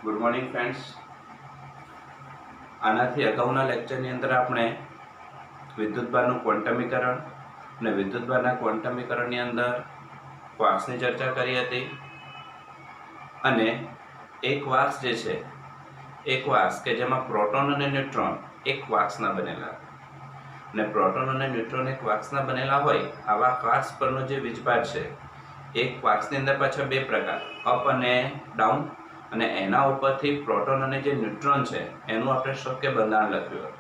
Good morning friends. આનાથી અગાઉના લેક્ચરની અંદર આપણે વિદ્યુતભારનું ક્વોન્ટમીકરણ અને વિદ્યુતભારના ક્વોન્ટમીકરણની અંદર ક્વાર્ક્સની ચર્ચા કરી હતી. અને એક ક્વાર્ક્સ જે છે એ ક્વાર્ક્સ કે જેમાં પ્રોટોન અને ન્યુટ્રોન એક ક્વાર્ક્સના બનેલા, અને પ્રોટોન અને ન્યુટ્રોન એક ક્વાર્ક્સના બનેલા હોય આવા ક્વાર્ક્સ પરનો જે વીજભાર છે એક ક્વાર્ક્સની અંદર પાછા બે પ્રકાર, અપ અને ડાઉન, અને એના ઉપરથી પ્રોટોન અને જે ન્યુટ્રોન છે એનું આપણે શક્ય બંધારણ લખ્યું હતું.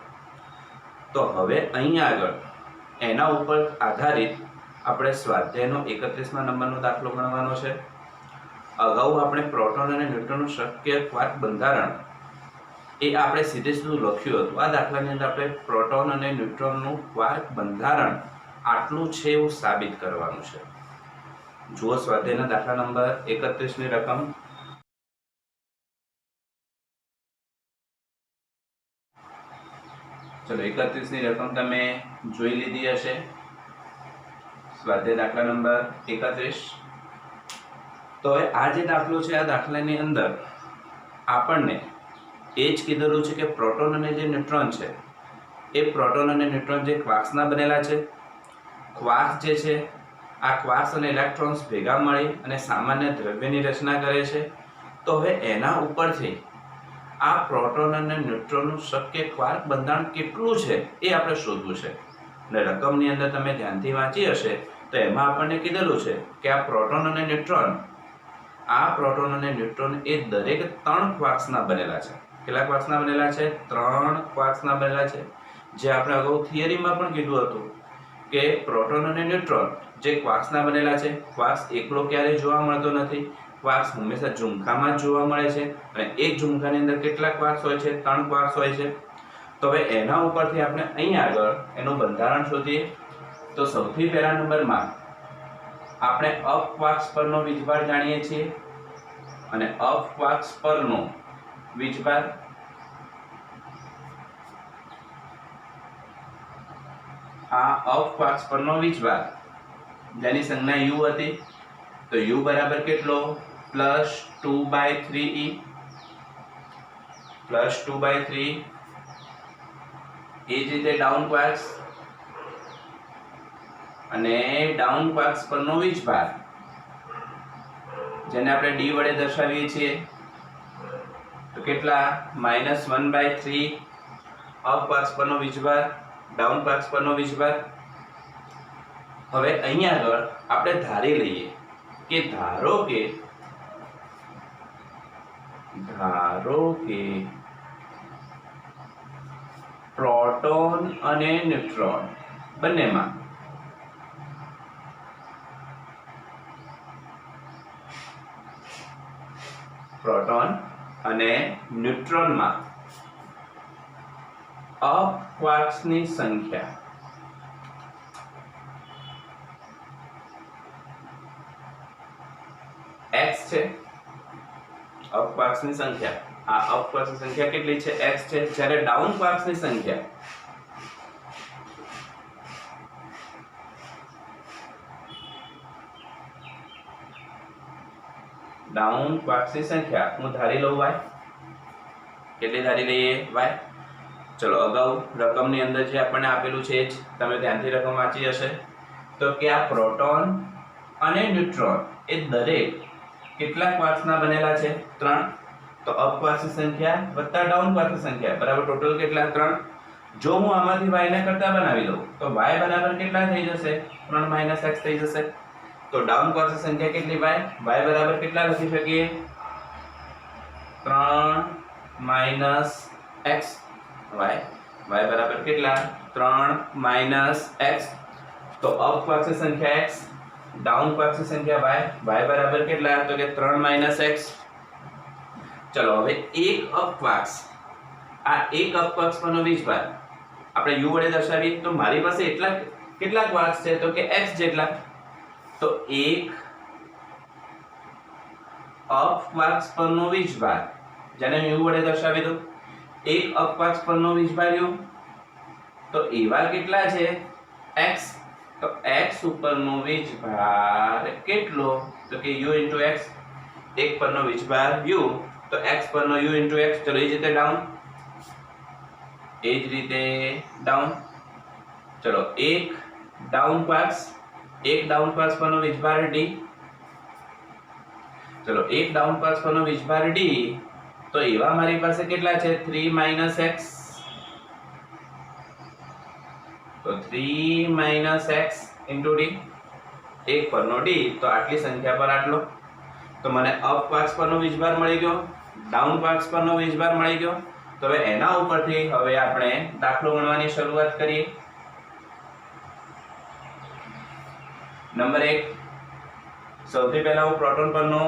તો હવે અહીંયા આગળ એના ઉપર આધારિત આપણે સ્વાધ્યાયનો 31મા નંબરનો દાખલો ગણવાનો છે. અગાઉ આપણે પ્રોટોન અને ન્યુટ્રોનનું શક્ય ક્વાર્ક બંધારણ એ આપણે સીધે સીધું લખ્યું હતું. આ દાખલાની અંદર આપણે પ્રોટોન અને ન્યુટ્રોનનું ક્વાર્ક બંધારણ આટલું છે એવું સાબિત કરવાનું છે. જુઓ સ્વાધ્યાયના દાખલા નંબર 31ની રકમ. ચલો 31ની રકમ તમે જોઈ લીધી હશે. સ્વાધ્યાય દાખલા નંબર 31. તો હવે આ જે દાખલો છે આ દાખલાની અંદર આપણને એ જ કીધેલું છે કે પ્રોટોન અને જે ન્યુટ્રોન છે એ પ્રોટોન અને ન્યુટ્રોન જે ક્વાર્ક્સના બનેલા છે. ક્વાર્ક્સ જે છે આ ક્વાર્ક્સ અને ઇલેક્ટ્રોન્સ ભેગા મળી અને સામાન્ય દ્રવ્યની રચના કરે છે. તો હવે એના ઉપરથી આ પ્રોટોન અને ન્યુટ્રોનનું શક્ય ક્વાર્ક બંધારણ કેટલું છે એ આપણે શોધવું છે. અને રકમની અંદર તમે ધ્યાનથી વાંચી હશે તો એમાં આપણને કીધેલું છે કે આ પ્રોટોન અને ન્યુટ્રોન એ દરેક 3 ક્વાર્ક્સના બનેલા છે. કેટલા ક્વાર્ક્સના બનેલા છે? 3 ક્વાર્ક્સના બનેલા છે. જે આપણે અગાઉ થિયરીમાં પણ કીધું હતું કે પ્રોટોન અને ન્યુટ્રોન જે ક્વાર્ક્સના બનેલા છે. ક્વાર્ક્સ એકલો ક્યારેય જોવા મળતો નથી. ક્વાર્ક્સ હંમેશા ઝુમખામાં જ જોવા મળે છે, અને એક ઝુમખાની અંદર કેટલા ક્વાર્ક્સ હોય છે? 3 ક્વાર્ક્સ હોય છે. તો હવે એના ઉપરથી આપણે અહીં આગળ એનું બંધારણ શોધીએ. તો સૌથી પહેલા નંબરમાં આપણે અપ ક્વાર્ક્સ પરનો વીજભાર જાણીએ છીએ, અને અપ ક્વાર્ક્સ પરનો વીજભાર આ અપ ક્વાર્ક્સ પરનો વીજભાર જેની સંજ્ઞા u હતી. તો u બરાબર કેટલો? +2/3e, +2/3. એ જ રીતે ડાઉન ક્વાર્ક્સ, અને ડાઉન ક્વાર્ક્સ પરનો વીજભાર જેને આપણે d વડે દર્શાવીએ છીએ તો કેટલા? -1/3 અપ ક્વાર્ક્સ પરનો વીજભાર, ડાઉન ક્વાર્ક્સ પરનો વીજભાર. હવે અહીંયા આગળ આપણે ધારી લઈએ કે ધારો કે પ્રોટોન અને ન્યુટ્રોન બંનેમાં પ્રોટોન અને ન્યુટ્રોનમાં અપ ક્વાર્ક્સની સંખ્યા x છે. અપ ક્વાર્ક્સની સંખ્યા, આ અપ ક્વાર્ક્સની સંખ્યા કેટલી છે? x છે. જ્યારે ડાઉન ક્વાર્ક્સની સંખ્યા હું ધારી લઉં y. કેટલી ધારી લઈએ? y. ચલો અગાઉ રકમની અંદર જે આપણને આપેલું છે જ તમે ધ્યાનથી રકમ વાંચી હશે. તો કે આ પ્રોટોન અને ન્યુટ્રોન એ દરેક કેટલા ક્વાર્ક્સના બનેલા છે? 3. તો અપ ક્વાર્ક્સની સંખ્યા વત્તા ડાઉન ક્વાર્ક્સની સંખ્યા બરાબર ટોટલ કેટલા? 3. જો હું આમાંથી y ને કરતા બનાવી દઉં તો y બરાબર કેટલા થઈ જશે? 3 - x થઈ જશે. તો ડાઉન ક્વાર્ક્સની સંખ્યા કેટલી? y બરાબર કેટલા લખી શકીએ? 3 - x. y બરાબર કેટલા? 3 - x. તો અપ ક્વાર્ક્સની સંખ્યા x, ડાઉન ક્વાર્ક્સની સંખ્યા y બરાબર કેટલા? તો કે 3 - x. ચલો હવે એક અપ ક્વાર્ક્સ, આ એક અપ ક્વાર્ક્સ પરનો વીજભાર આપણે u વડે દર્શાવીએ તો મારી પાસે કેટલા ક્વાર્ક્સ છે? તો કે x જેટલા. તો એક અપ ક્વાર્ક્સ પરનો વીજભાર જેને હું u વડે દર્શાવી દઉં, એક અપ ક્વાર્ક્સ પરનો વીજભાર u. તો એવા કેટલા છે? x. તો x ઉપરનો વીજભાર કેટલો? તો કે u * x. એક પરનો વીજભાર u તો x પરનો u into x, ચલો એ જ રીતે ડાઉન, ચલો એક ડાઉન ક્વાર્ક્સ પરનો વીજભાર d, ચલો એક ડાઉન ક્વાર્ક્સ પરનો વીજભાર d, તો એવા મારી પાસે કેટલા છે 3 - x, તો 3 - x into d, એક પરનો d, તો આટલી સંખ્યા પર આટલો, તો મને અપ ક્વાર્ક્સ પરનો વીજભાર મળી ગયો, ડાઉન ક્વાર્ક્સ પરનો વીજભાર મળી ગયો। તો હવે એના ઉપરથી હવે આપણે દાખલો ગણવાની શરૂઆત કરીએ। નંબર 1, સૌથી પહેલા હું પ્રોટોન પરનો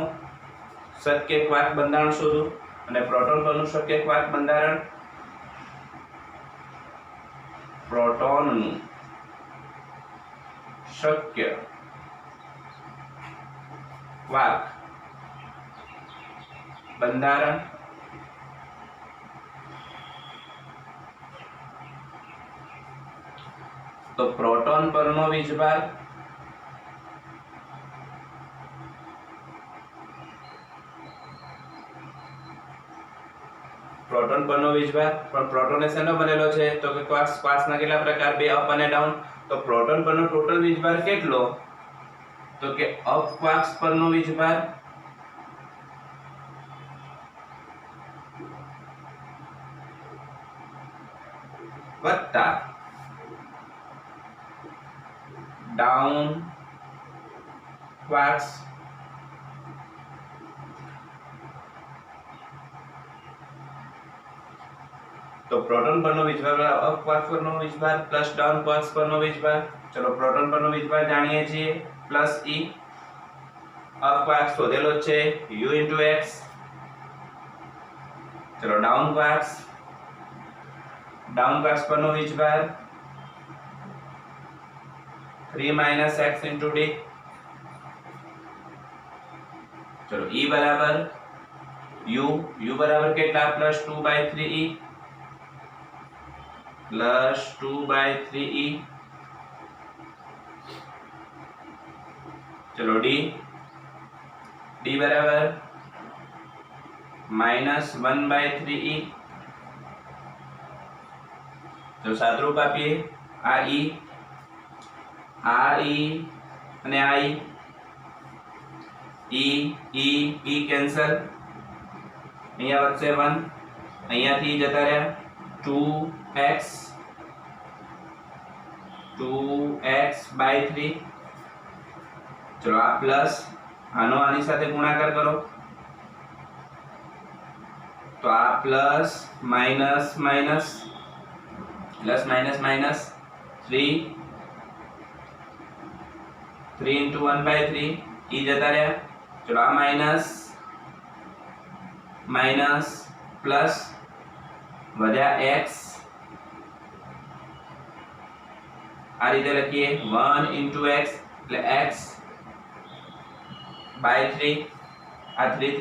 શક્ય ક્વાર્ક બંધારણ શોધું, અને પ્રોટોન પરનું શક્ય ક્વાર્ક બંધારણ, પ્રોટોનનું શક્ય ક્વાર્ક બંધારણ તો પ્રોટોન પરનો વીજભાર પણ પ્રોટોન શેનો બનેલો છે તો કે ક્વાર્ક્સના કેટલા પ્રકાર, બે અપ અને ડાઉન, તો પ્રોટોન પરનો ટોટલ વીજભાર કેટલો તો કે અપ ક્વાર્ક્સ પરનો વીજભાર વત્તા ડાઉન ક્વાર્ક્સ તો પ્રોટોન પરનો વીજભાર અપ ક્વાર્ક્સ પરનો વીજભાર પ્લસ ડાઉન ક્વાર્ક્સ પરનો વીજભાર, ચલો પ્રોટોન પરનો વીજભાર જાણીએ છીએ પ્લસ e, અપ ક્વાર્ક્સ શોધેલો છે u into x, ચલો ડાઉન ક્વાર્ક્સ પરનો વીજભાર 3 - x into d, ચલો e બરાબર u બરાબર કેટલા +2/3e, +2/3e, चलो d बराबर -1/3e, तो सादरूप આપીએ આ e અને આ e કેન્સલ, અહીંયા વધશે 1, અહીંયાથી જતા રહ્યા 2x/3, ચલો આ પ્લસ આનો આની સાથે ગુણાકાર કરો, તો આ પ્લસ માઈનસ 3 into 1/3 e જતા રહ્યા, ચલો આ માઈનસ પ્લસ વધ્યા x, આ રીતે લખીએ 1 into x એટલે x/3, આ 3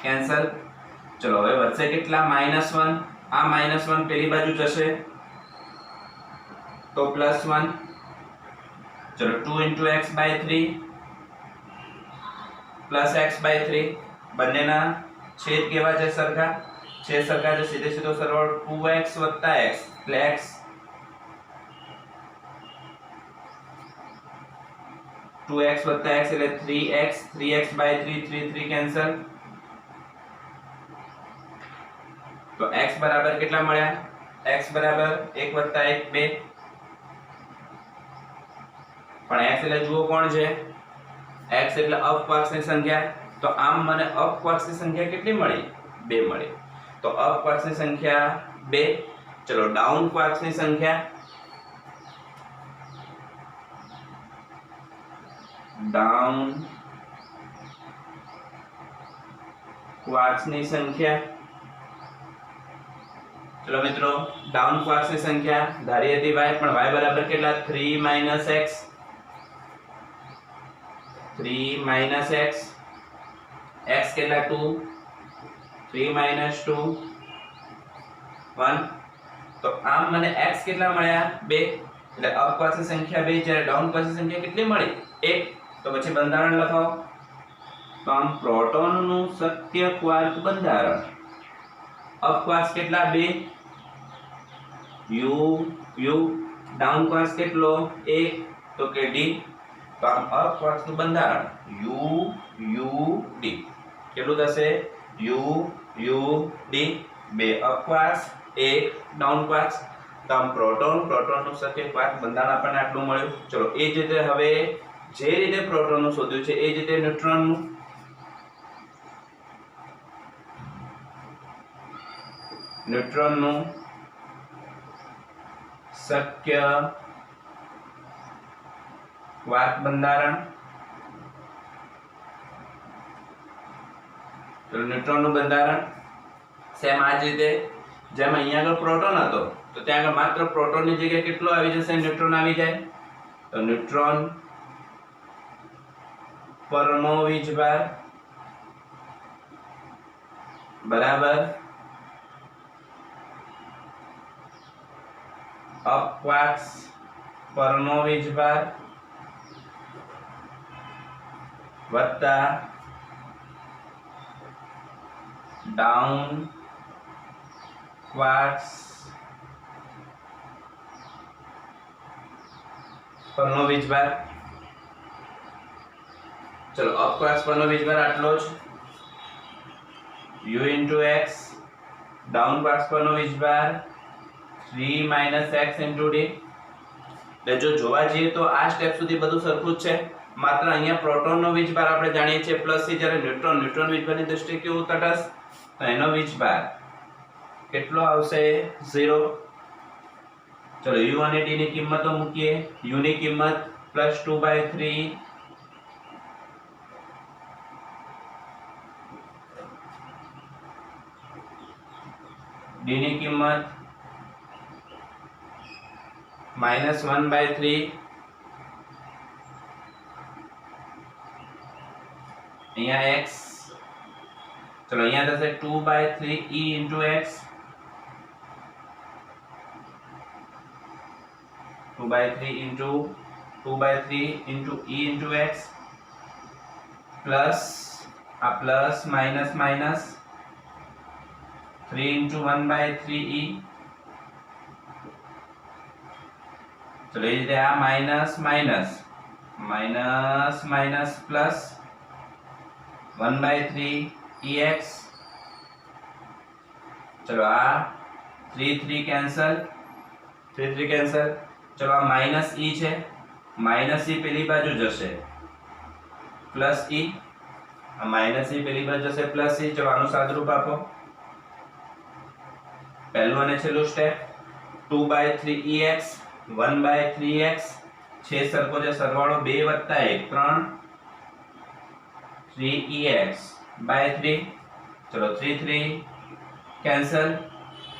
કેન્સલ, ચલો હવે વધશે કેટલા -1, આ -1 પેલી બાજુ જશે તો +1, ચલો 2 into x/3 પ્લસ x/3, બંનેના છેદ કેવા છે સરખા, છે સીધો સરવાળો 2x + x એટલે x, 2x + x એટલે 3x, 3x/3 3 કેન્સલ, તો x બરાબર કેટલા મળ્યા, x બરાબર 1 + 1 2, પણ x એટલે જુઓ કોણ છે, x એટલે અપ ક્વાર્ક્સની સંખ્યા, તો આમ મને અપ ક્વાર્ક્સની સંખ્યા કેટલી મળી 2 મળી, તો અપ ક્વાર્ક્સની સંખ્યા 2, ચલો ડાઉન ક્વાર્ક્સની સંખ્યા, ડાઉન ક્વાર્ક્સની સંખ્યા, ચલો મિત્રો ડાઉન ક્વાર્ક્સની સંખ્યા ધારી હતી y, પણ y બરાબર કેટલા 3 - x, 3 - x, x કેટલા 2, 3 - 2 1, તો આમ મને x કેટલા મળ્યા 2, એટલે અપ ક્વાર્ક્સની સંખ્યા 2, જ્યારે ડાઉન ક્વાર્ક્સની સંખ્યા કેટલી મળી 1, તો પછી બંધારણ લખાવો, તો આમ પ્રોટોનનું શક્ય ક્વાર્ક બંધારણ અપ ક્વાર્ક કેટલા 2 યુ યુ ડાઉન ક્વાર્ક કેટલો 1 તો કે ડી તો આમ અપ ક્વાર્કનું બંધારણ યુ યુ ડી કેટલું થશે you U D 2 up quark 1 down quark તો આમ પ્રોટોનનું શક્ય ક્વાર્ક બંધારણ આપણને આટલું મળ્યું ચલો એ જ રીતે હવે જે રીતે પ્રોટોનનું શોધ્યું છે એ જ રીતે ન્યુટ્રોનનું શક્ય ક્વાર્ક બંધારણ તો ન્યુટ્રોનનું બંધારણ સેમ આ જ રીતે જેમ અહીંયા આગળ પ્રોટોન હતો તો ત્યાં આગળ માત્ર પ્રોટોનની જગ્યાએ કેટલો આવી જશે ન્યુટ્રોન આવી જાય તો ન્યુટ્રોન પરનો વીજભાર બરાબર અપ ક્વાર્ક પરનો વીજભાર વત્તા ડાઉન ક્વાર્ક પરનો વીજભાર ચલો અપ ક્વાર્ક પરનો વીજભાર આટલો જ u * x ડાઉન ક્વાર્ક પરનો વીજભાર 3 - x * d એટલે જો જોવા જઈએ તો આ સ્ટેપ સુધી બધું સરખું જ છે માત્ર અહીંયા પ્રોટોનનો વીજભાર આપણે જાણીએ છીએ પ્લસ થી જ્યારે ન્યુટ્રોન વીજભારની દ્રષ્ટિએ કેવું તટસ્થ તો એનો વીજભાર કેટલો આવશે 0 ચલો u અને d ની કિંમતો મૂકીએ u ની કિંમત +2/3 d ની કિંમત -1/3 અહીંયા x ચલો અહીંયા થશે 2/3 e * x 2/3 e * x plus આ પ્લસ માઈનસ માઈનસ 3 * 1/3e ચલો એ રીતે આ minus minus minus minus plus 1/3 ex ચલો આ 3 કેન્સલ 3 કેન્સલ ચલો આ માઈનસ e છે માઈનસ e પેલી બાજુ જશે પ્લસ e આ માઈનસ e પેલી બાજુ જશે પ્લસ e ચલો આનું સાદુરૂપ આપો પહેલું અને છેલ્લું સ્ટેપ 2/3ex 1/3x છે સરખો છે સરવાળો 2 + 1 3 3ex / 3 ચલો 3 કેન્સલ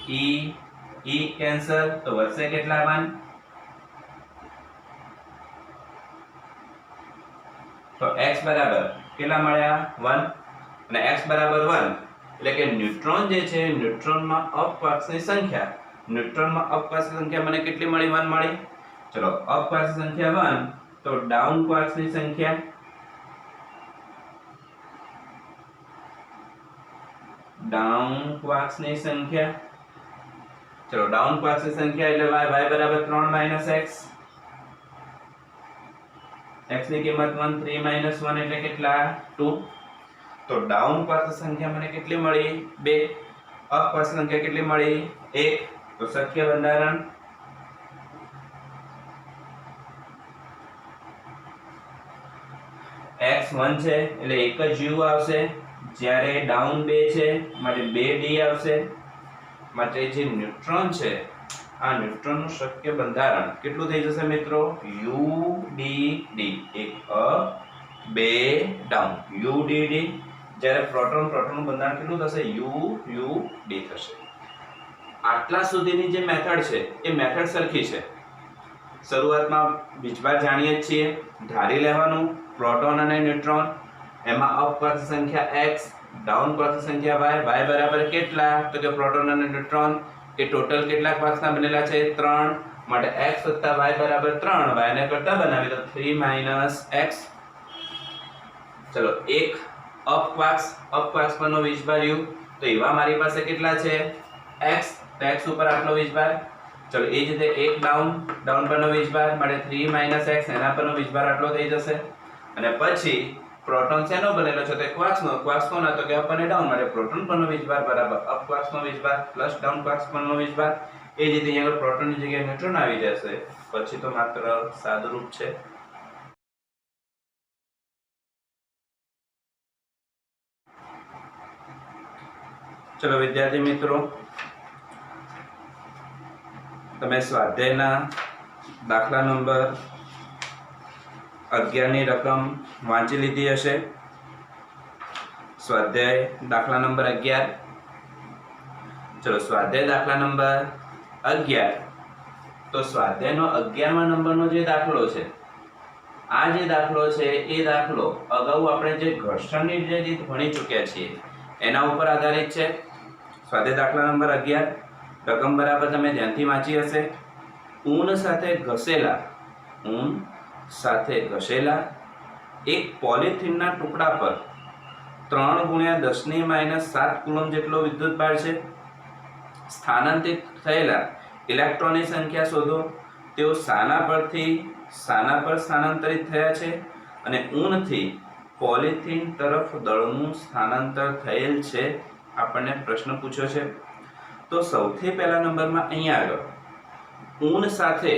e કેન્સલ તો વધશે કેટલા 1 તો x બરાબર કેટલા મળ્યા 1 અને x બરાબર 1 એટલે કે ન્યુટ્રોન જે છે ન્યુટ્રોનમાં અપક્વાર્ક્સની સંખ્યા ન્યુટ્રોનમાં અપક્વાર્ક્સની સંખ્યા મને કેટલી મળી 1 મળી ચલો અપક્વાર્ક્સની સંખ્યા 1 તો ડાઉન ક્વાર્ક્સની સંખ્યા ડાઉન ક્વાર્ક્સની સંખ્યા ચલો ડાઉન ક્વાર્ક્સની સંખ્યા એટલે y બરાબર 3 - x x ની કિંમત 1 3 - 1 એટલે કેટલા 2 તો ડાઉન ક્વાર્ક્સની સંખ્યા મને કેટલી મળી 2 અપ ક્વાર્ક્સની સંખ્યા કેટલી મળી 1 તો શક્ય બંધારણ x 1 છે એટલે એક જ u આવશે જ્યારે ડાઉન 2 છે માટે 2d આવશે માટે જે ન્યુટ્રોન છે આ ન્યુટ્રોનનું શક્ય બંધારણ કેટલું થઈ જશે મિત્રો udd 1 અપ 2 ડાઉન udd જ્યારે પ્રોટોનનું બંધારણ કેટલું થશે uud થશે આટલા સુધીની જે મેથડ છે એ મેથડ સરખી છે શરૂઆતમાં વીજભાર જાણીએ છીએ ધારી લેવાનું પ્રોટોન અને ન્યુટ્રોન એમાં અપ ક્વાર્ક સંખ્યા x ડાઉન ક્વાર્ક સંખ્યા y બરાબર કેટલા તો કે પ્રોટોન અને ન્યુટ્રોન એ ટોટલ કેટલા ક્વાર્ક્સના બનેલા છે 3 માટે x + y બરાબર 3 y ને કરતા બનાવી તો 3 - x ચલો 1 અપક્વાસ પરનો વીજભાર u, તો એવા મારી પાસે કેટલા છે x, તો x ઉપર આટલો વીજભાર. ચલો એ જ રીતે એક ડાઉન પરનો વીજભાર માટે 3 - x, એના પરનો વીજભાર આટલો થઈ જશે. અને પછી પ્રોટોન શેનો બનેલો છે? તો ક્વાર્ક્સનો. ક્વાર્ક્સ કોનો? તો કે અપ અને ડાઉન, માટે પ્રોટોન પરનો વીજભાર બરાબર અપ ક્વાર્ક્સનો વીજભાર પ્લસ ડાઉન ક્વાર્ક્સ પરનો વીજભાર. એ જ રીતે અહીંયા પ્રોટોનની જગ્યાએ ન્યુટ્રોન આવી જશે. પછી તો માત્ર સાદુરૂપ છે. ચલો વિદ્યાર્થી મિત્રો, તમે સ્વાધ્યાયના દાખલા નંબર 11 ની રકમ વાંચી લીધી હશે. સ્વાધ્યાય દાખલા નંબર 11. ચલો સ્વાધ્યાય દાખલા નંબર 11. તો સ્વાધ્યાયનો 11મા નંબરનો જે દાખલો છે, આ જે દાખલો છે એ દાખલો અગાઉ આપણે જે ઘર્ષણની જે રીત ભણી ચૂક્યા છીએ એના ઉપર આધારિત છે. સ્વાધ્યાય દાખલા નંબર 11 રકમ બરાબર તમે ધ્યાનથી વાંચી હશે. ઊન સાથે ઘસેલા એક પોલિથીનના ટુકડા પર 3 × 10⁻⁷ કુલમ જેટલો વિદ્યુતભાર છે. સ્થાનાંતરિત થયેલા ઇલેક્ટ્રોનની સંખ્યા શોધો. તેઓ શાના પર સ્થાનાંતરિત થયા છે અને ઊનથી પોલિથીન તરફ દળનું સ્થાનાંતર થયેલ છે. આપણને પ્રશ્ન પૂછ્યો છે. તો સૌથી પહેલા નંબરમાં અહીંયા આગળ ઊન સાથે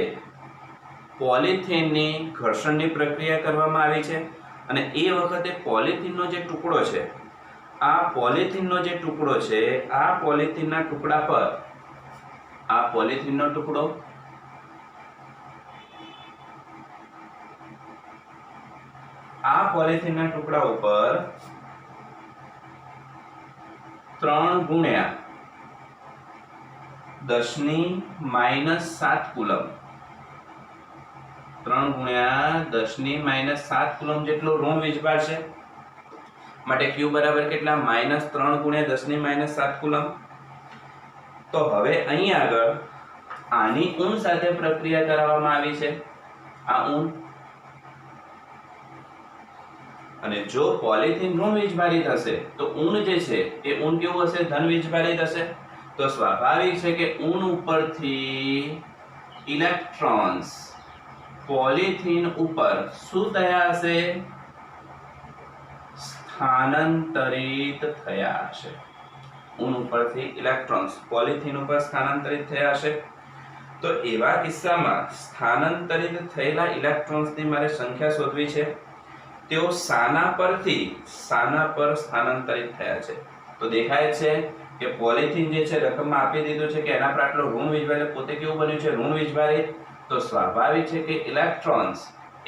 પોલિથીનની ઘર્ષણની પ્રક્રિયા કરવામાં આવી છે. અને એ વખતે પોલિથીનનો જે ટુકડો છે, આ પોલિથીનનો ટુકડા પર આ પોલિથીનનો ટુકડો પોલિથીનના ટુકડા ઉપર 3 × 10⁻⁷ કુલમ 3 × 10⁻⁷ કુલમ જેટલો ઋણ વીજભાર છે. માટે q બરાબર કેટલા? -3 × 10⁻⁷ કુલમ. તો હવે અહીં આગળ આની ઊન સાથે પ્રક્રિયા કરાવવામાં આવી છે, આ ઊન. અને જો પોલિથીન ઋણ વીજભારિત હશે તો ઊન જે છે એ ઊન કેવું હશે? ધન વીજભારિત હશે. તો સ્વાભાવિક છે કે ઊન ઉપરથી ઇલેક્ટ્રોન્સ પોલિથીન ઉપર શું થયા હશે? સ્થાનાંતરિત થયા હશે. ઊન ઉપરથી ઇલેક્ટ્રોન્સ પોલિથીન ઉપર સ્થાનાંતરિત થયા હશે. તો એવા કિસ્સામાં સ્થાનાંતરિત થયેલા ઇલેક્ટ્રોન્સની મારે સંખ્યા શોધવી છે. તેઓ શાના પર સ્થાનાંતરિત થયા છે? તો દેખાય છે કે પોલિથીન જે છે રકમમાં આપી દીધું છે કે એના પર આટલો ઋણ વીજભારિત, પોતે કેવું બન્યું છે? ઋણ વીજભારિત. તો સ્વાભાવિક છે કે ઇલેક્ટ્રોન્સ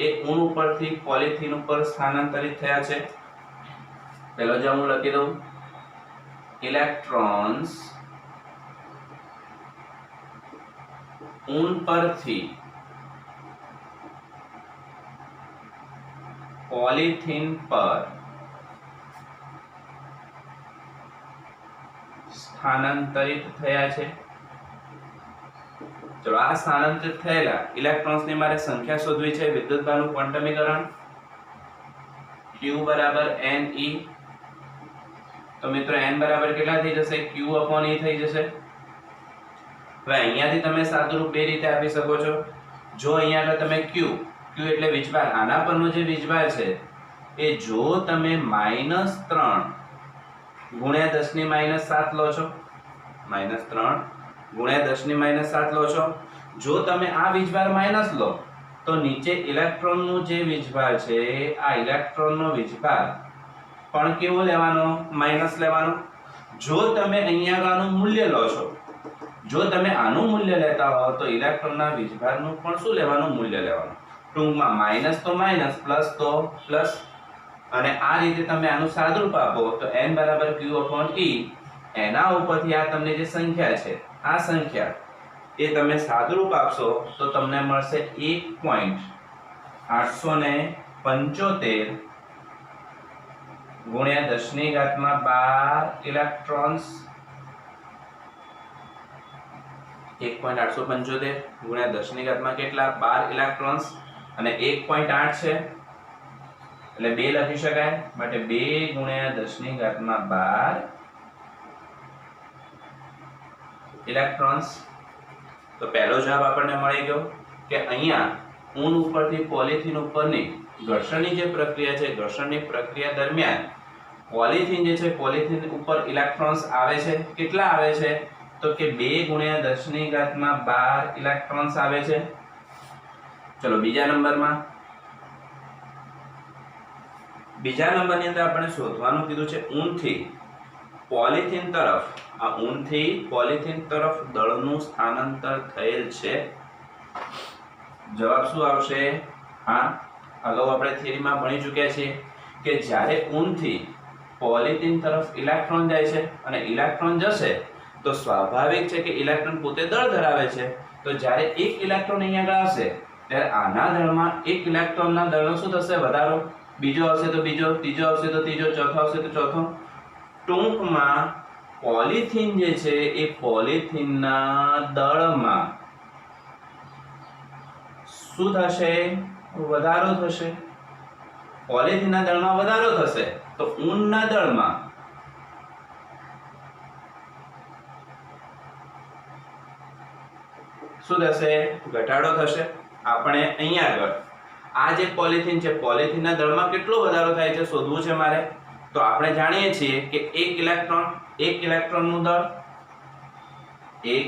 એ ઊન ઉપરથી પોલિથીન ઉપર સ્થાનાંતરિત થયા છે. પહેલો જ હું લખી દઉં, ઇલેક્ટ્રોન્સ ઊન પરથી પોલિથીન પર સ્થાનાંતરિત થયા છે. ચલો આ સ્થાનાંતરિત થયેલા ઇલેક્ટ્રોન્સની મારે સંખ્યા શોધવી છે. વિદ્યુતભારનું ક્વોન્ટમીકરણ q બરાબર ne. તો મિત્રો n બરાબર કેટલા થઈ જશે? q/e થઈ જશે. હવે અહીંયાથી તમે સાદુરૂપ બે રીતે આપી શકો છો. જો અહીંયા આગળ તમે q એટલે વીજભાર, આના પરનો જે વીજભાર છે એ જો તમે -3 × 10⁻⁷ લો છો, -3 × 10⁻⁷ લો છો. જો તમે આ વીજભાર માઇનસ લો તો નીચે ઇલેક્ટ્રોનનું જે વીજભાર છે, આ ઇલેક્ટ્રોનનો વીજભાર પણ કેવો લેવાનો? માઇનસ લેવાનો. જો તમે અહીંયા આનું મૂલ્ય લો છો, જો તમે આનું મૂલ્ય લેતા હો તો ઇલેક્ટ્રોનના વીજભારનું પણ શું લેવાનું? મૂલ્ય લેવાનું. ટૂંકમાં માઇનસ તો માઇનસ, પ્લસ તો પ્લસ. અને આ રીતે તમે આનું સાદુરૂપ આપો તો n બરાબર q/e. એના ઉપરથી આ તમને જે સંખ્યા છે, આ સંખ્યા એ તમે સાદુરૂપ આપશો તો તમને મળશે 1.875 × 10⁻12 ઇલેક્ટ્રોન્સ. 1.875 × 10⁻12 ઇલેક્ટ્રોન્સ. અને 1.8 છે એટલે 2 લખી શકાય, માટે 2 ગુણ્યા 10 ની ઘાતમાં 12 ઇલેક્ટ્રોન્સ. તો પહેલો જવાબ આપણને મળી ગયો કે અહીંયા ઊન ઉપરથી પોલિથીન ઉપરની ઘર્ષણની જે પ્રક્રિયા છે, ઘર્ષણની પ્રક્રિયા દરમિયાન પોલિથીન જે છે, પોલિથીન ઉપર ઇલેક્ટ્રોન્સ આવે છે. કેટલા આવે છે? તો કે 2 ગુણ્યા 10 ની ઘાતમાં 12 ઇલેક્ટ્રોન્સ આવે છે. ચલો બીજા નંબરની અંદર આપણે શોધવાનું કીધું છે ઊનથી પોલિથીન તરફ, આ ઊનથી પોલિથીન તરફ દળનું સ્થાનાંતર થયેલ છે. જવાબ શું આવશે? હા, અગાઉ આપણે થિયરીમાં ભણી ચૂક્યા છીએ કે જ્યારે ઊનથી પોલિથીન તરફ ઇલેક્ટ્રોન જાય છે અને ઇલેક્ટ્રોન જશે તો સ્વાભાવિક છે કે ઇલેક્ટ્રોન પોતે દળ ધરાવે છે. તો જ્યારે એક ઇલેક્ટ્રોન અહીંયા આગળ આવશે ત્યારે આના દળમાં એક ઇલેક્ટ્રોનના દળનો શું થશે? વધારો. બીજો આવશે તો બીજો, ત્રીજો આવશે તો ત્રીજો, ચોથો આવશે તો ચોથો. ટૂંકમાં પોલિથીન જે છે એ પોલિથીનના દળમાં શું થશે? વધારો થશે. પોલિથીનના દળમાં વધારો થશે તો ઊનના દળમાં શું થશે? ઘટાડો થશે. આપણે અહીંયા આગળ આ જે પોલિથીન છે, પોલિથીનના દળમાં કેટલો વધારો થાય છે શોધવું છે મારે. તો આપણે જાણીએ છીએ કે એક ઇલેક્ટ્રોનનું દળ, એક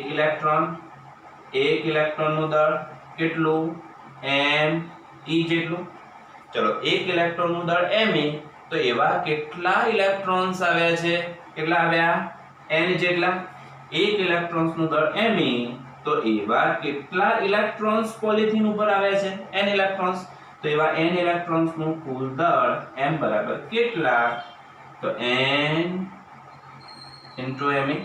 ઇલેક્ટ્રોનનું દળ કેટલું? me જેટલું. ચલો એક ઇલેક્ટ્રોનનું દળ me, તો એવા કેટલા ઇલેક્ટ્રોન્સ આવ્યા છે? કેટલા આવ્યા? n જેટલા. એક ઇલેક્ટ્રોન્સનું દળ me, તો એવા કેટલા ઇલેક્ટ્રોન્સ પોલિથીન ઉપર આવ્યા છે? n electrons. તો એવા n ઇલેક્ટ્રોન્સનું કુલ દળ m બરાબર કેટલા? તો n me.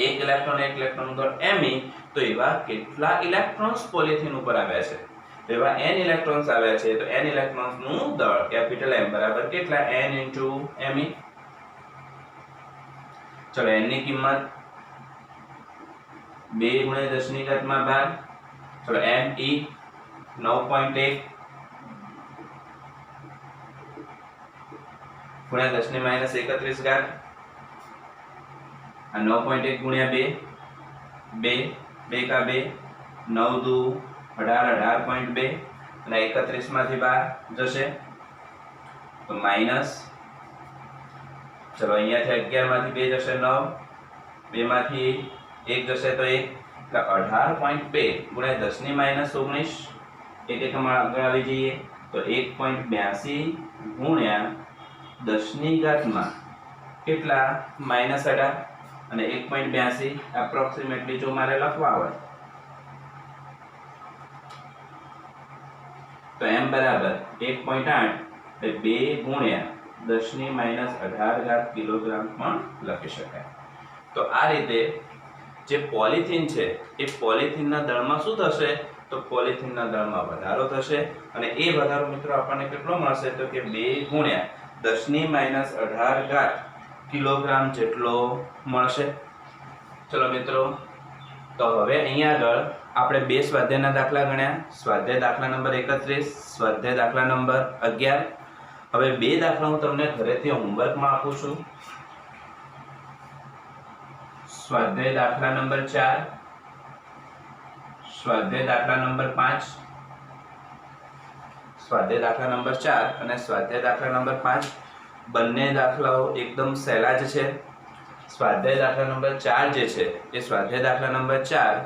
એક ઇલેક્ટ્રોનનું દળ me, તો એવા કેટલા ઇલેક્ટ્રોન્સ પોલિથીન ઉપર આવ્યા છે? તો એવા n ઇલેક્ટ્રોન્સ આવ્યા છે, તો n ઇલેક્ટ્રોન્સનું દળ કેપિટલ M બરાબર કેટલા? n me. ચલો n ની કિંમત 2 ગુણ્યા 10 ની ઘાતમાં 12. ચલો me 9.1 ગુણ્યા 10 ની માઈનસ 31 ઘાત. આ 9.1 ગુણ્યા 2, 2 કા 2, 9 દુ 18, 18.2 અને 31 માંથી 12 જશે તો માઈનસ. ચલો અહીંયાથી 11 માંથી 2 જશે 9, 2 માંથી 1 જશે તો 1, એટલે 18.2 ગુણ્યા 10 ની માઈનસ 19, એક એકમાં આગળ આવી જઈએ તો 1.82 ગુણ્યા 10 ની ઘાતમાં કેટલા? માઈનસ 18 અને 1.82 એપ્રોક્સિમેટલી જો મારે લખવા હોય તો m બરાબર 1.8 એટલે 2 ગુણ્યા 10 ની માઈનસ 18 ઘાત કિલોગ્રામ પણ લખી શકાય. તો આ રીતે જે પોલિથીન છે એ પોલિથીનના દળમાં શું થશે? તો પોલિથીનના દળમાં વધારો થશે અને એ વધારો મિત્રો આપણને કેટલો મળશે? તો કે 2 ગુણ્યા 10 ની માઈનસ 18 ઘાત કિલોગ્રામ જેટલો મળશે. ચલો મિત્રો, તો હવે અહીંયા આગળ આપણે બે સ્વાધ્યાયના દાખલા ગણ્યા. સ્વાધ્યાય દાખલા નંબર 31, સ્વાધ્યાય દાખલા નંબર 11. હવે બે દાખલા હું તમને ઘરેથી હોમવર્કમાં આપું છું. સ્વાધ્યાય દાખલા નંબર 4, સ્વાધ્યાય દાખલા નંબર 5. સ્વાધ્યાય દાખલા નંબર 4 અને સ્વાધ્યાય દાખલા નંબર 5 બંને દાખલાઓ એકદમ સહેલા જ છે. સ્વાધ્યાય દાખલા નંબર 4 જે છે એ સ્વાધ્યાય દાખલા નંબર 4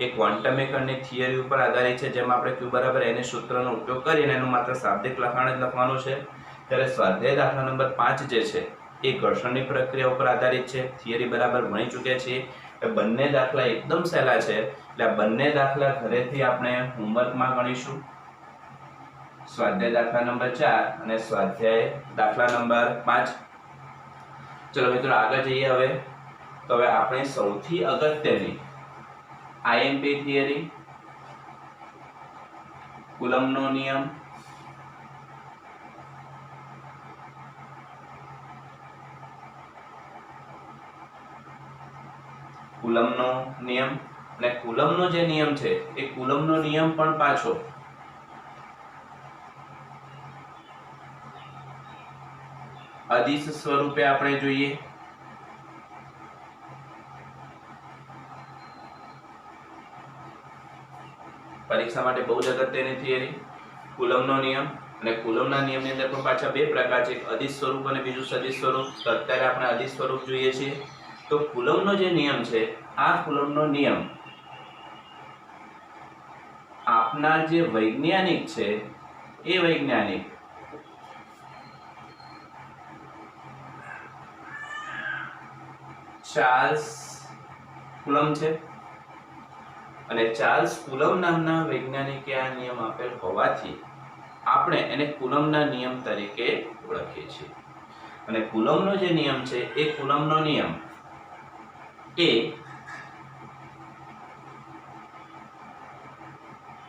એ ક્વોન્ટમ મિકેનિક્સની થિયરી ઉપર આધારિત છે, જેમાં આપણે Q બરાબર n સૂત્રનો ઉપયોગ કરીને એનું માત્ર શાબ્દિક લખાણ જ લખવાનું છે. ત્યારે સ્વાધ્યાય દાખલા નંબર 5 જે છે એ ઘર્ષણની પ્રક્રિયા ઉપર આધારિત છે. થિયરી બરાબર ભણી ચૂક્યા છીએ. એ બંને દાખલા એકદમ સહેલા છે, એટલે આ બંને દાખલા ઘરેથી આપણે હોમવર્કમાં ગણીશું. સ્વાધ્યાય દાખલા નંબર 4 અને સ્વાધ્યાય દાખલા નંબર 5. ચલો મિત્રો આગળ જઈએ. હવે તો હવે આપણે સૌથી અગત્યની IMP થિયરી, કુલમ્બનો નિયમ, કુલમ્બનો નિયમ અને કુલમ્બનો જે નિયમ છે એ કુલમ્બનો નિયમ પણ પાછો અદિશ સ્વરૂપે આપણે જોઈએ પરીક્ષા માટે બહુ જ અગત્યની થિયરી કુલમનો નિયમ અને કુલમના નિયમની અંદર પણ પાછા બે પ્રકાર છે, એક અદિશ સ્વરૂપ અને બીજું સદિશ સ્વરૂપ. તો અત્યારે આપણે અદિશ સ્વરૂપ જોઈએ છીએ. તો કુલમનો જે નિયમ છે આ કુલમનો નિયમ આપનાર જે વૈજ્ઞાનિક છે એ વૈજ્ઞાનિક ચાર્લ્સ કુલમ છે અને ચાર્લ્સ કુલમ નામના વૈજ્ઞાનિકે આ નિયમ આપેલ હોવાથી આપણે એને કુલમના નિયમ તરીકે ઓળખીએ છીએ. અને કુલમનો જે નિયમ છે એ કુલમનો નિયમ એ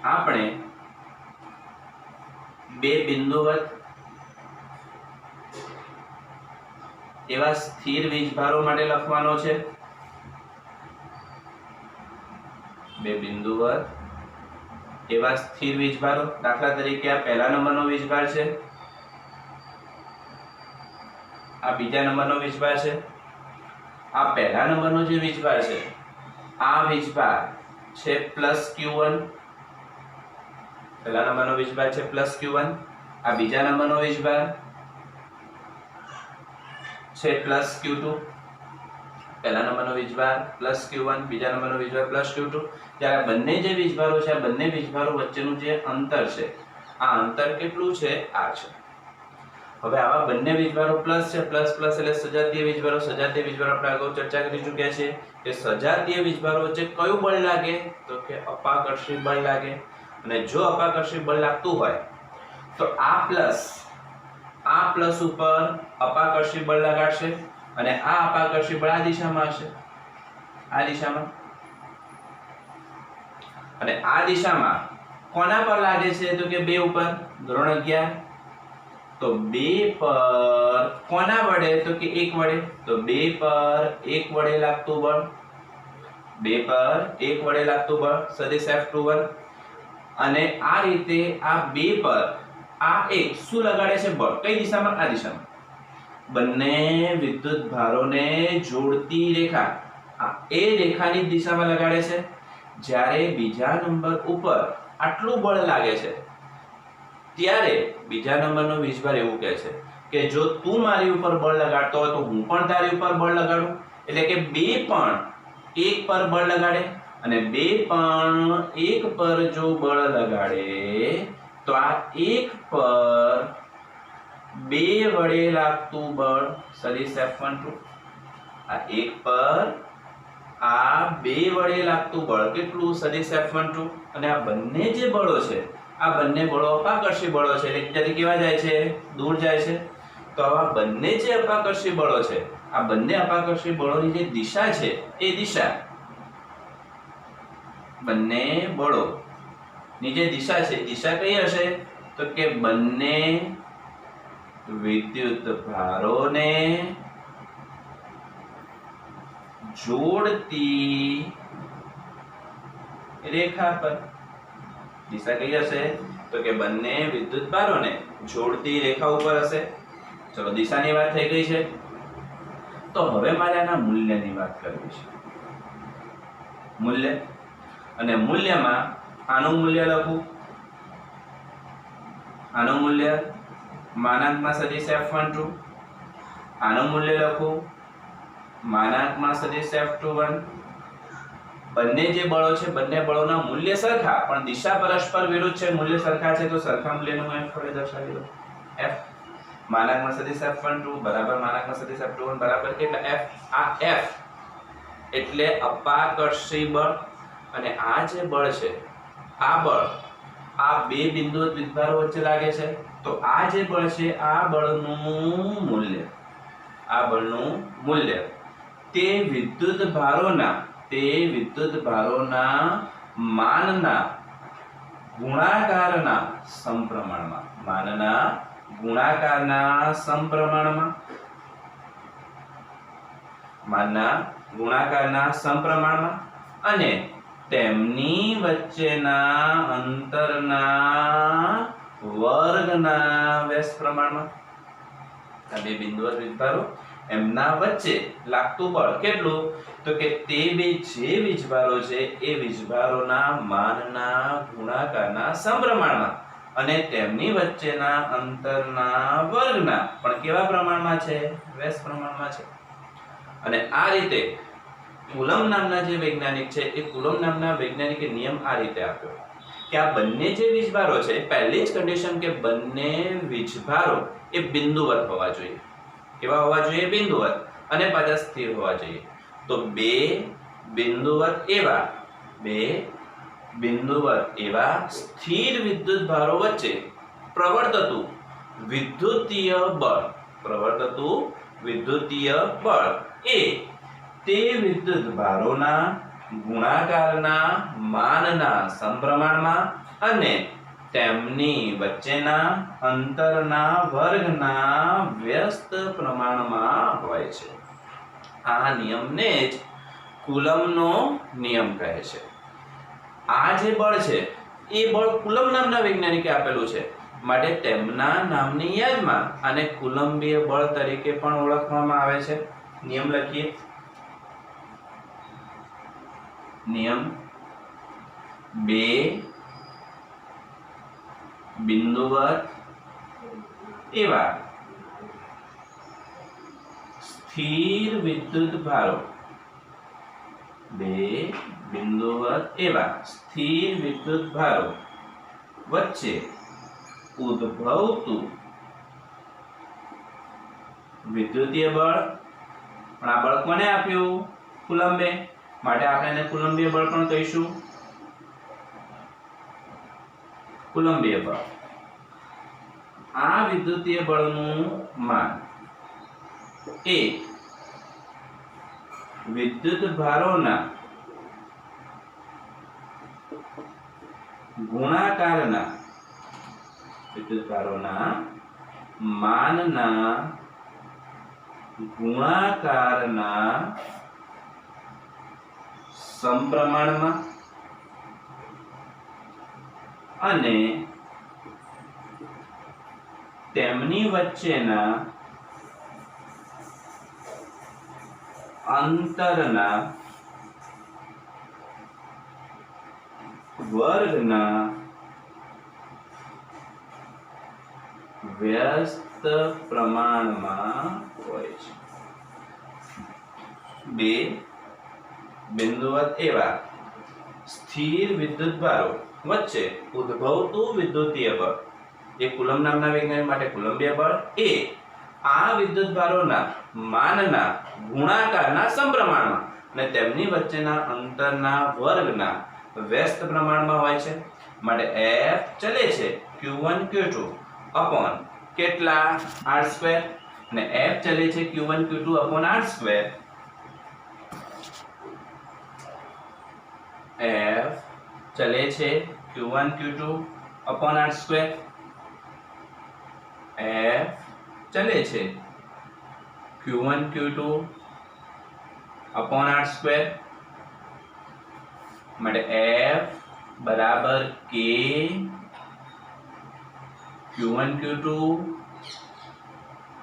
આપણે બે બિંદુવત એવા સ્થિર વીજભારો માટે લખવાનો છે. બે બિંદુવત એવા સ્થિર વીજભારો, દાખલા તરીકે આ પહેલા નંબરનો વીજભાર છે, આ બીજા નંબરનો વીજભાર છે. આ પહેલા નંબરનો જે વીજભાર છે આ વીજભાર છે +q1, પહેલા નંબરનો વીજભાર છે +q1. આ બીજા નંબરનો વીજભાર છે +q2. પહેલા નંબરનો વીજભાર +q1, બીજા નંબરનો વીજભાર +q2. જ્યારે બંને જે વીજભારો છે આ બંને વીજભારો વચ્ચેનું જે અંતર છે આ અંતર કેટલું છે? આ છે. હવે આવા બંને વીજભારો પ્લસ છે, પ્લસ પ્લસ એટલે સજાતીય વીજભારો. સજાતીય વીજભારો આપણે અગાઉ ચર્ચા કરી ચૂક્યા છે કે સજાતીય વીજભારો વચ્ચે કયું બળ લાગે? તો કે અપાકર્ષી બળ લાગે. અને જો અપાકર્ષી બળ લાગતું હોય તો આ પ્લસ ઉપર અપાકર્ષી બળ લગાડશે અને આ અપાકર્ષી બળ આ દિશામાં હશે, આ દિશામાં. અને આ દિશામાં કોના પર લાગે છે? તો કે 2 ઉપર. ધોરણ 11 તો 2 પર કોના વડે? તો કે 1 વડે. તો 2 પર 1 વડે લાગતું બળ, 2 પર 1 વડે લાગતું બળ સદિશ F21. અને આ રીતે આ 2 પર આ 1 શું લગાડે છે? બળ. કઈ દિશામાં? આ દિશામાં. બંને વિદ્યુત ભારોને જોડતી રેખા આ એ રેખાની દિશામાં લગાડે છે. જ્યારે બીજા નંબર ઉપર આટલું બળ લાગે છે ત્યારે બીજા નંબરનો વીજભાર એવું કહે છે કે જો તું મારી ઉપર બળ લગાડતો હોય તો હું પણ તારી ઉપર બળ લગાડું. એટલે કે 2 પણ 1 પર બળ લગાડે અને 2 પણ 1 પર જો બળ લગાડે તો આ 1 પર 2 વડે લાગતું બળ સદિશ F12. આ 1 પર આ 2 વડે લાગતું બળ કેટલું? સદિશ F12. અને આ બંને જે બળો છે આ બંને બળો અપાકર્ષી બળો છે એટલે ત્યાંથી કેવા જાય છે? દૂર જાય છે. તો આવા બંને જે અપાકર્ષી બળો છે આ બંને અપાકર્ષી બળોની જે દિશા છે એ દિશા બંને બળોની જે દિશા છે દિશા કઈ હશે? તો કે બંને વિદ્યુત ભારોને જોડતી રેખા પર. દિશા કઈ હશે? તો કે બંને વિદ્યુત ભારોને જોડતી રેખા ઉપર હશે. ચલો દિશાની વાત થઈ ગઈ છે. તો હવે મારે આના મૂલ્યની વાત કરવી છે. મૂલ્ય. અને મૂલ્યમાં આનું મૂલ્ય લખું. આનું મૂલ્ય માનાંકમાં સદિશ F12. આનું મૂલ્ય લખું માનાંકમાં સદિશ F21. બંને જે બળો છે બંને બળોના મૂલ્ય સરખા પણ દિશા પરસ્પર વિરુદ્ધ છે. મૂલ્ય સરખા છે તો સરખા મૂલ્યનું F વડે દર્શાવી દો. F માનાંકમાં સદિશ F12 બરાબર માનાંકમાં સદિશ F21 બરાબર કેટલા? F. આ F એટલે અપાકર્ષી બળ અને આ જે બળ છે આ બળ આ બે બિંદુવત વીજભારો વચ્ચે લાગે છે. તો આ જે બળ છે આ બળનું મૂલ્ય તે વિદ્યુત ભારોના માનના ગુણાકારના સમપ્રમાણમાં અને તેમની વચ્ચેના અંતરના વર્ગના વ્યસ્ત પ્રમાણમાં. આ બે બિંદુવત વીજભારો એમના વચ્ચે લાગતું બળ કેટલું? તો કે તે બે જે વીજભારો છે એ વીજભારોના માનના ગુણાકારના સમપ્રમાણમાં અને તેમની વચ્ચેના અંતરના વર્ગના પણ કેવા પ્રમાણમાં છે? વ્યસ્ત પ્રમાણમાં છે. અને આ રીતે કુલમ નામના જે વૈજ્ઞાનિક છે એ કુલમ નામના વૈજ્ઞાનિકે નિયમ આ રીતે આપ્યો કે આ બંને જે વીજભારો છે, પહેલી જ કન્ડિશન કે બંને વીજભારો એ બિંદુવત હોવા જોઈએ. કેવા હોવા જોઈએ? બિંદુવત. અને પાછા સ્થિર હોવા જોઈએ. તો બે બિંદુવત એવા સ્થિર વિદ્યુત ભારો વચ્ચે પ્રવર્તતું વિદ્યુતીય બળ એ તે વિદ્યુત ભારોના ગુણાકારના માનના સમપ્રમાણમાં અને તેમની વચ્ચેના અંતરના વર્ગના વ્યસ્ત પ્રમાણમાં હોય છે. આ નિયમને જ કુલમનો નિયમ કહે છે. આ જે બળ છે એ બળ કુલમ નામના વૈજ્ઞાનિકે આપેલું છે, માટે તેમના નામની યાદમાં આને કુલંબીય બળ તરીકે પણ ઓળખવામાં આવે છે. નિયમ લખીએ. નિયમ: બે બિંદુવત એવા સ્થિર વિદ્યુત ભારો વચ્ચે ઉદ્ભવતું વિદ્યુતીય બળ. પણ આ બળ કોને આપ્યું? કુલંબે. માટે આપણે એને કુલંબીય બળ પણ કહીશું. કુલંબીય બળ. આ વિદ્યુતીય બળનું માન એ વિદ્યુત ભારોના માનના ગુણાકારના સમપ્રમાણમાં અને તેમની વચ્ચેના અંતરના વર્ગના વ્યસ્ત પ્રમાણમાં હોય છે. બે બિંદુવત એવા સ્થિર વિદ્યુતભારો વચ્ચે ઉદ્ભવતું વિદ્યુતીય બળ એ કુલમ નામના વૈજ્ઞાનિક માટે કુલંબીય બળ એ આ વિદ્યુતભારોના માનના ગુણાકારના સમપ્રમાણમાં અને તેમની વચ્ચેના અંતરના વર્ગના વ્યસ્ત પ્રમાણમાં હોય છે. માટે F ચલે છે Q1 Q2 અપોન કેટલા? r2 અને F ચલે છે Q1 Q2 upon r2. F ચલે છે Q1 Q2 upon r2. F ચલે છે Q1 Q2 અપોન r2. માટે F બરાબર K Q1 Q2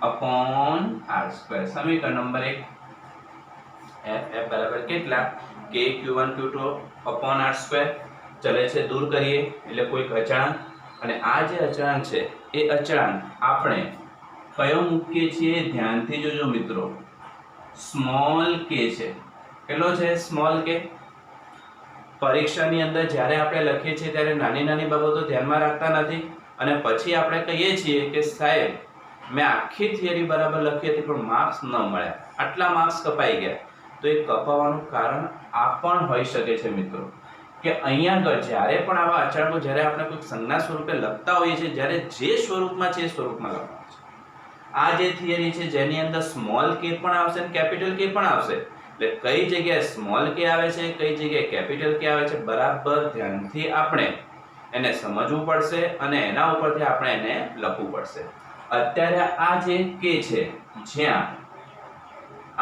upon r2. સમીકરણ નંબર 1. F બરાબર કેટલા? K Q1 Q2 upon r2. ચલે છે દૂર કરીએ એટલે કોઈક અચળાંક, અને આ જે અચળાંક છે એ અચળાંક આપણે કયો મૂકીએ છીએ? ધ્યાનથી જોજો મિત્રો. સ્મોલ k છે. કેટલો છે? Small k. પરીક્ષાની અંદર જ્યારે આપણે લખીએ છીએ ત્યારે નાની નાની બાબતો ધ્યાનમાં રાખતા નથી અને પછી આપણે કહીએ છીએ કે સાહેબ મેં આખી થિયરી બરાબર લખી હતી પણ માર્ક્સ ન મળ્યા, આટલા માર્ક્સ કપાઈ ગયા. તો એ કપાવાનું કારણ આ પણ હોઈ શકે છે મિત્રો કે અહીંયા આગળ જ્યારે પણ આવા અચળાંકો જ્યારે આપણે કોઈ સંજ્ઞા સ્વરૂપે લખતા હોઈએ છીએ, જ્યારે જે સ્વરૂપમાં છે એ સ્વરૂપમાં લખવાનું છે. આ જે થિયરી છે જેની અંદર સ્મોલ k પણ આવશે અને કેપિટલ k પણ આવશે, એટલે કઈ જગ્યાએ સ્મોલ k આવે છે, કઈ જગ્યાએ કેપિટલ k આવે છે, બરાબર ધ્યાનથી આપણે એને સમજવું પડશે અને એના ઉપરથી આપણે એને લખવું પડશે. અત્યારે આ જે k છે, જ્યાં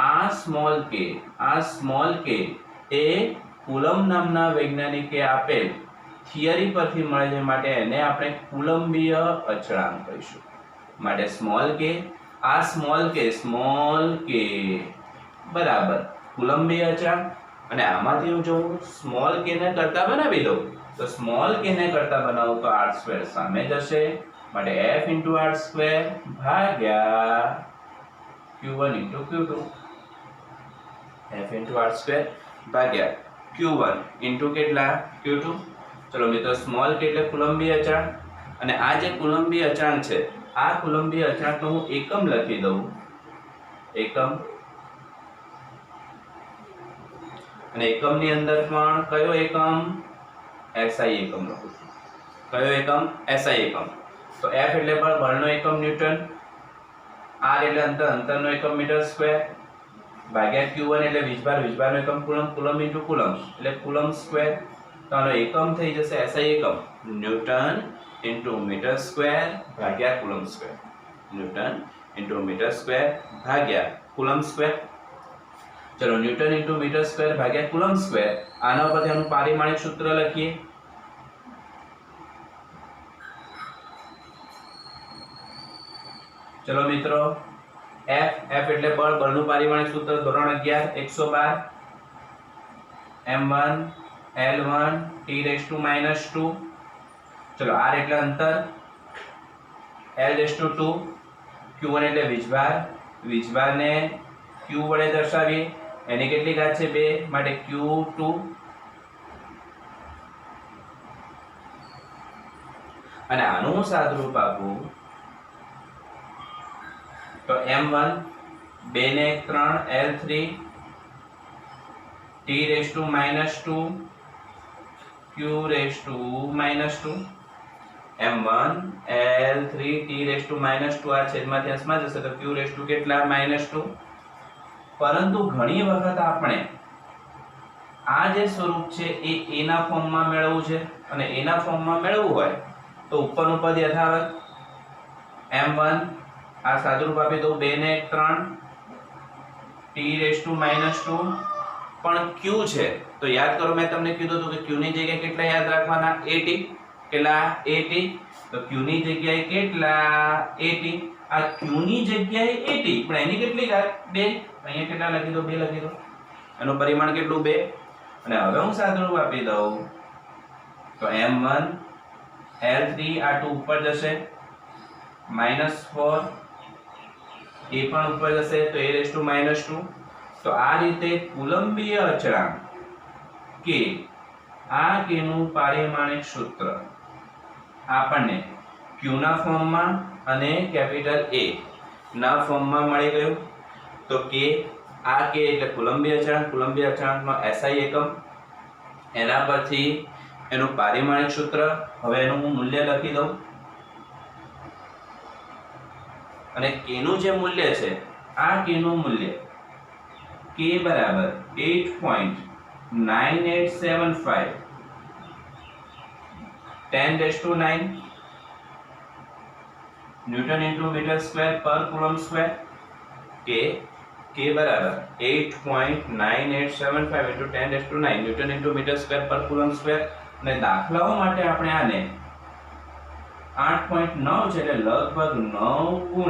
આ સ્મોલ k એ કુલમ નામના વૈજ્ઞાનિકે આપેલ થિયરી પરથી મળે છે, માટે એને આપણે કુલંબીય અચળાંક કહીશું. માટે સ્મોલ k આ સ્મોલ કે બરાબર કુલંબીય અચળાંક, અને આમાંથી હું જોઉં સ્મોલ કે ને કરતા બનાવી દઉં તો સ્મોલ કે ને કરતા બનાવું તો r² સામે જશે, માટે f * r² ભાગ્યા q1 * q2, f * r² ભાગ્યા q1 * કેટલા q2. ચલો મિત્રો સ્મોલ કે એટલે કુલંબીય અચળાંક, અને આ જે કુલંબીય અચળાંક છે આ કુલંબીય અચળાંકનો હું એકમ લખી દઉં, એકમ, અને એકમની અંદર પણ કયો એકમ SI એકમ લખું છું. કયો એકમ SI એકમ. તો F એટલે બળનો એકમ ન્યૂટન, R એટલે અંતરનો એકમ મીટર સ્ક્વેર, ભાગ્યા Q1 એટલે વીજભારનો એકમ કુલમ, કુલમ * કુલમ એટલે કુલમ સ્ક્વેર. તો આનો એકમ થઈ જશે SI એકમ ન્યૂટન * મીટર સ્ક્વેર ભાગ્યા coulomb square, newton * metre square ભાગ્યા કુલમ સ્ક્વેર. ચલો ન્યૂટન * મીટર સ્ક્વેર ભાગ્યા કુલમ સ્ક્વેર, આના પરથી આનું પારિમાણિક સૂત્ર લખીએ. ચલો મિત્રો F એટલે બળનું પારિમાણિક સૂત્ર ધોરણ 11 112 m1 L1 T⁻². ચલો R એટલે અંતર, L⁻², Q1 એટલે વીજભારને Q વડે દર્શાવીએ, એની કેટલી ઘાત છે 2, માટે Q2. અને આનું હું સાદુરૂપ આપું તો m1 2 ને 1 3 L3 T⁻², Q⁻², m1 L3 T⁻², આ છેદમાંથી અંશમાં જશે તો Q⁻² કેટલા -2. પરંતુ ઘણી વખત આપણે આ જે સ્વરૂપ છે એ a ના ફોર્મમાં મેળવવું છે, અને a ના ફોર્મમાં મેળવવું હોય તો ઉપરનું પદ યથાવત m1, આ સાદુરૂપ આપી દઉં 2 ને 1 3 T⁻², પણ q છે તો યાદ કરો મેં તમને કીધું હતું કે q ની જગ્યાએ કેટલા યાદ રાખવાના, at. કેટલા at, તો q ની જગ્યાએ કેટલા at, આ q ની જગ્યાએ at, પણ એની કેટલી ઘાત 2, અહીંયા કેટલા લખી દો 2 લખી દો, એનું પરિમાણ કેટલું 2. અને હવે હું સાદુરૂપ આપી દઉં તો m1 L3, આ 2 ઉપર જશે -4, એ પણ ઉપર જશે તો a⁻². તો આ રીતે કુલંબીય અચળાંક કે આ k નું પારિમાણિક સૂત્ર આપણને q ના ફોર્મમાં અને કેપિટલ A ના ફોર્મમાં મળી ગયું. તો k, આ k એટલે કુલંબીય અચળાંકનો SI એકમ, એના પરથી એનું પારિમાણિક સૂત્ર, હવે એનું હું મૂલ્ય લખી દઉં, અને k નું જે મૂલ્ય છે આ k નું મૂલ્ય k બરાબર 8.9875 10⁻⁹ ન્યૂટન * મીટર સ્ક્વેર પર કુલમ સ્ક્વેર. k બરાબર 8.9875 × 10⁻⁹ ન્યૂટન * મીટર સ્ક્વેર પર કુલમ સ્ક્વેર. અને દાખલાઓ માટે આપણે આને 8.9 છે એટલે લગભગ 9 ×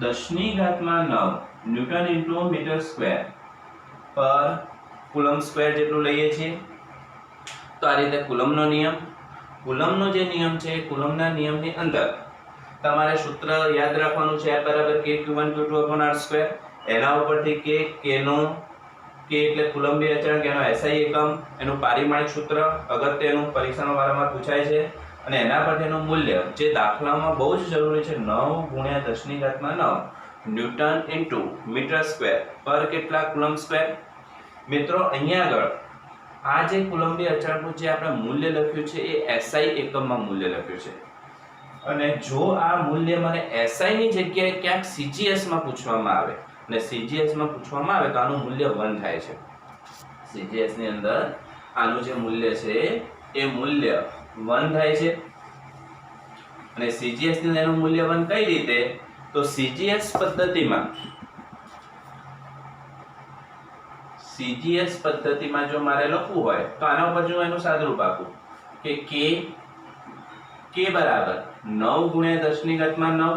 10⁹ ન્યૂટન * મીટર સ્ક્વેર પર કુલમ સ્ક્વેર જેટલું લઈએ છીએ. તો આ રીતે કુલમનો નિયમ, કુલમનો જે નિયમ છે કુલમના નિયમની અંદર તમારે સૂત્ર યાદ રાખવાનું છે, F બરાબર k q1 q2/r². એના ઉપરથી k એટલે કુલંબીય અચળાંક, એનો SI એકમ, એનું પારિમાણિક સૂત્ર અગત્યનું પરીક્ષામાં વારંવાર પૂછાય છે, અને એના પરથી એનું મૂલ્ય જે દાખલામાં બહુ જ જરૂરી છે 9 × 10⁹ ન્યૂટન * મીટર સ્ક્વેર પર કેટલા કુલમ સ્ક્વેર. મિત્રો અહીંયા આગળ આ જે કુલંબીય અચળાંકનું જે આપણે મૂલ્ય લખ્યું છે એ SI એકમમાં મૂલ્ય લખ્યું છે, અને જો આ મૂલ્ય મને SI ની જગ્યાએ ક્યાંક CGS માં પૂછવામાં આવે, અને CGS માં પૂછવામાં આવે તો આનું મૂલ્ય 1 થાય છે. CGS ની અંદર આનું જે મૂલ્ય છે એ મૂલ્ય 1 થાય છે. અને CGS ની અંદર એનું મૂલ્ય 1 કઈ રીતે, તો CGS પદ્ધતિમાં જો મારે લખવું હોય તો આના ઉપર જો એનું સાદુરૂપ આપું કે k બરાબર 9 × 10⁹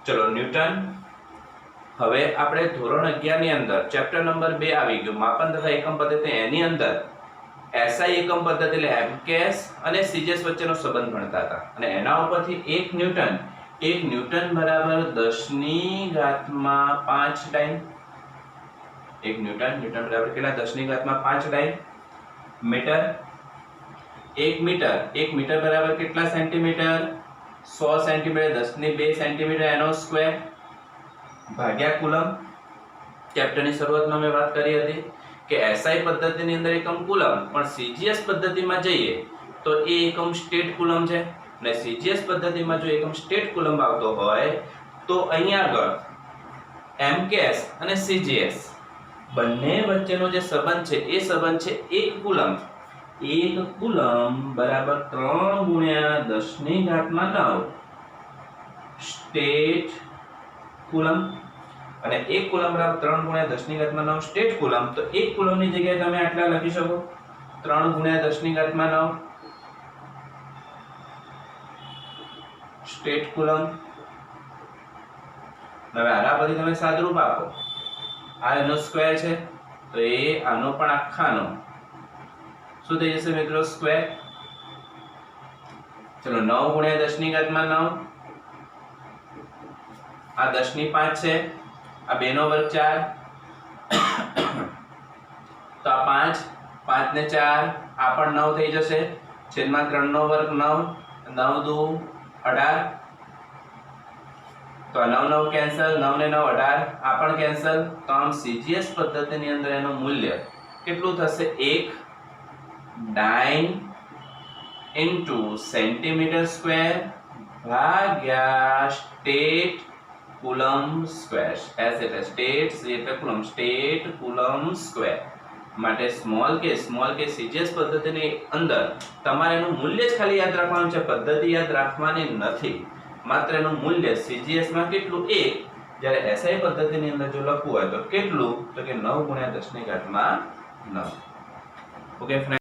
ચલો ન્યૂટન. હવે આપણે ધોરણ 11 ની અંદર ચેપ્ટર નંબર 2 આવી ગયું, માપન તથા એકમ પદ્ધતિ. એની અંદર એસઆઈ એકમ પદ્ધતિ એટલે એમકેએસ અને સીજીએસ વચ્ચેનો સંબંધ ભણતા હતા, અને એના ઉપરથી 1 ન્યૂટન બરાબર 10⁵ ટાઈમ. 1 ન્યૂટન બરાબર કેટલા? 10⁵ ટાઈમ મીટર. 1 મીટર બરાબર કેટલા સેન્ટીમીટર? 100 સેન્ટીમીટર. 10⁵ સેન્ટીમીટર એનો સ્ક્વેર ભાગ્યા કુલમ. ચેપ્ટરની શરૂઆતમાં મેં વાત કરી હતી કે એસઆઈ પદ્ધતિની અંદર એકમ કુલમ, પણ સીજીએસ પદ્ધતિમાં જઈએ તો એ એકમ સ્ટેટ કુલમ છે, અને સીજીએસ પદ્ધતિમાં જો એકમ સ્ટેટ કુલમ આવતો હોય તો અહીંયા આગળ એમકેએસ અને સીજીએસ બંને વચ્ચેનો જે સંબંધ છે એ સંબંધ છે 1 કુલમ. 1 કુલમ બરાબર 3×10⁹ સ્ટેટ કુલમ, અને 1 કુલમ બરાબર 3×10⁹ સ્ટેટ કુલમ. તો 1 કુલમની જગ્યાએ તમે આટલા લખી શકો, 3×10⁹ સ્ટેટ કુલમ. હવે આના પરથી તમે સાદુરૂપ આપો. આ એનો સ્ક્વેર છે તો એ આનો પણ આખાનો શું થઈ જશે મિત્રો? સ્ક્વેર. ચલો 9×10⁹ આ 10⁵ છે, આ 2 નો વર્ગ 4, તો આ 5, 5 ને 4 આ પણ 9 થઈ જશે, છેદમાં 3 નો વર્ગ 9, 9 દુ 18, તો આ 9 9 કેન્સલ, 9 ને 9 18, આ પણ કેન્સલ. તો આમ સીજીએસ પદ્ધતિની અંદર એનું મૂલ્ય કેટલું થશે? 1 ડાઇન ઇન્ટુ સેન્ટીમીટર સ્ક્વેર ભાગ્યા સ્ટેટ કુલમ સ્ક્વેર. એસ એટલે સ્ટેટ, સી એટલે કુલમ, સ્ટેટ કુલમ સ્ક્વેર. માટે સ્મોલ કે સીજીએસ પદ્ધતિની અંદર તમારે એનું મૂલ્ય જ ખાલી યાદ રાખવાનું છે, પદ્ધતિ યાદ રાખવાની નથી. માત્ર એનું મૂલ્ય સીજીએસ માં કેટલું? 1. જ્યારે એસઆઈ પદ્ધતિની અંદર જો લખવું હોય તો કેટલું? તો કે 9×10⁹ 9. ઓકે.